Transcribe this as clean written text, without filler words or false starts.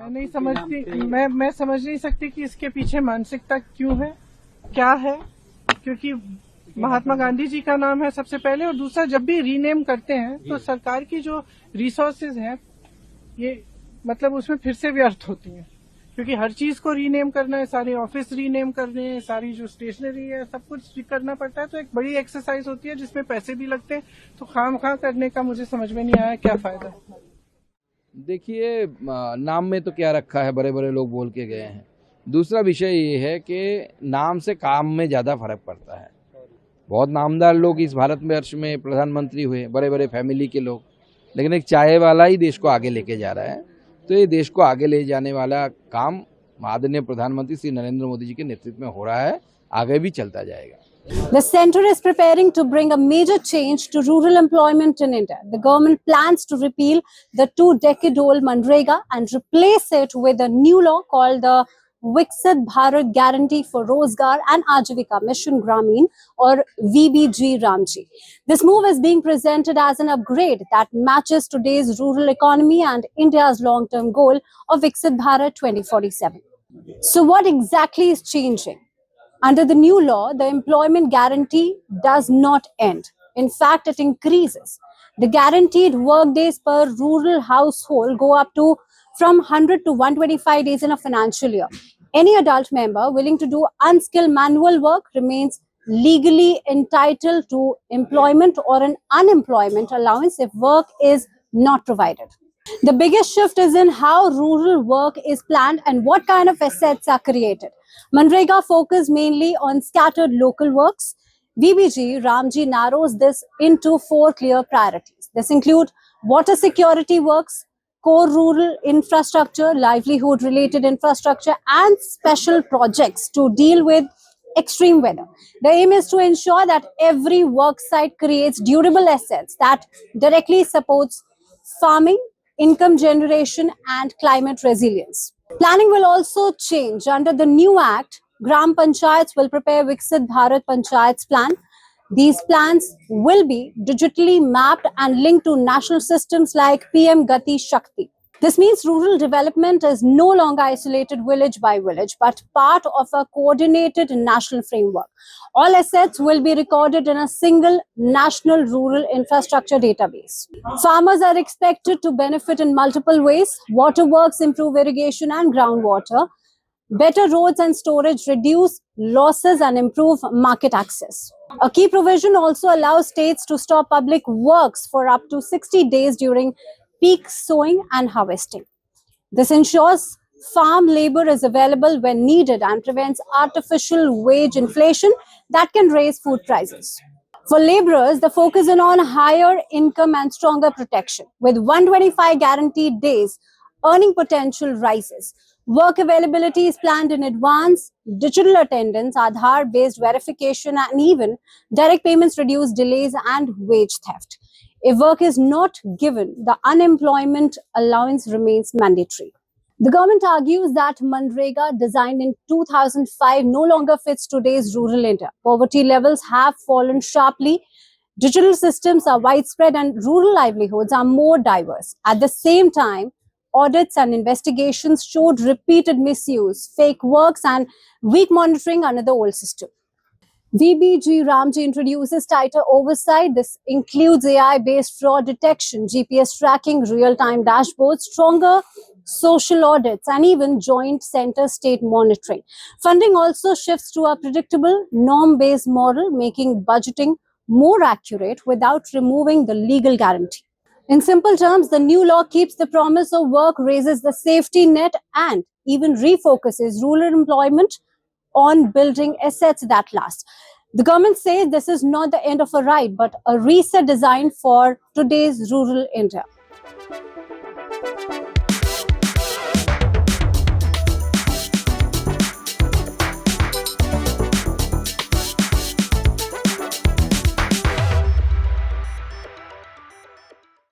मैं नहीं समझती, मैं समझ नहीं सकती कि इसके पीछे मानसिकता क्यों है, क्या है। क्योंकि महात्मा गांधी जी का नाम है सबसे पहले, और दूसरा जब भी रीनेम करते हैं तो सरकार की जो रिसोर्सेज हैं ये मतलब उसमें फिर से व्यर्थ होती हैं, क्योंकि हर चीज को रीनेम करना है, सारे ऑफिस रीनेम करने हैं, सारी जो स्टेशनरी है सब कुछ करना पड़ता है, तो एक बड़ी एक्सरसाइज होती है जिसमें पैसे भी लगते हैं। तो खामखा करने का मुझे समझ में नहीं आया क्या फायदा। देखिए, नाम में तो क्या रखा है, बड़े बड़े लोग बोल के गए हैं। दूसरा विषय ये है कि नाम से काम में ज़्यादा फर्क पड़ता है। बहुत नामदार लोग इस भारतवर्ष में प्रधानमंत्री हुए, बड़े बड़े फैमिली के लोग, लेकिन एक चाय वाला ही देश को आगे लेके जा रहा है। तो ये देश को आगे ले जाने वाला काम आदरणीय प्रधानमंत्री श्री नरेंद्र मोदी जी के नेतृत्व में हो रहा है, आगे भी चलता जाएगा। The centre is preparing to bring a major change to rural employment in India. The government plans to repeal the 2-decade-old MNREGA and replace it with a new law called the Viksit Bharat Guarantee for Rozgar and Ajivika Mission Gramin, or VBG Ramji. This move is being presented as an upgrade that matches today's rural economy and India's long-term goal of Viksit Bharat 2047. So what exactly is changing? Under the new law, the employment guarantee does not end. In fact, it increases. The guaranteed work days per rural household go up to from 100 to 125 days in a financial year. Any adult member willing to do unskilled manual work remains legally entitled to employment or an unemployment allowance if work is not provided. The biggest shift is in how rural work is planned and what kind of assets are created. MNREGA focused mainly on scattered local works. VBG Ramji narrows this into 4 clear priorities. This include water security works, core rural infrastructure, livelihood related infrastructure, and special projects to deal with extreme weather. The aim is to ensure that every work site creates durable assets that directly supports farming, income generation, and climate resilience. Planning will also change. Under the new act, Gram Panchayats will prepare Viksit Bharat Panchayats plan. These plans will be digitally mapped and linked to national systems like PM Gati Shakti. This means rural development is no longer isolated village by village, but part of a coordinated national framework. All assets will be recorded in a single national rural infrastructure database. Farmers are expected to benefit in multiple ways. Waterworks improve irrigation and groundwater. Better roads and storage reduce losses and improve market access. A key provision also allows states to stop public works for up to 60 days during peak sowing and harvesting. This ensures farm labor is available when needed and prevents artificial wage inflation that can raise food prices. For laborers, the focus is on higher income and stronger protection. With 125 guaranteed days, earning potential rises. Work availability is planned in advance. Digital attendance, Aadhaar-based verification, and even direct payments reduce delays and wage theft. If work is not given, the unemployment allowance remains mandatory. The government argues that MNREGA, designed in 2005, no longer fits today's rural India. Poverty levels have fallen sharply. Digital systems are widespread and rural livelihoods are more diverse. At the same time, audits and investigations showed repeated misuse, fake works, and weak monitoring under the old system. VBG Ramji introduces tighter oversight. This includes AI-based fraud detection, GPS tracking, real-time dashboards, stronger social audits, and even joint center-state monitoring. Funding also shifts to a predictable, norm-based model, making budgeting more accurate without removing the legal guarantee. In simple terms, the new law keeps the promise of work, raises the safety net, and even refocuses rural employment on building assets that last. The government says this is not the end of a ride, but a reset designed for today's rural India.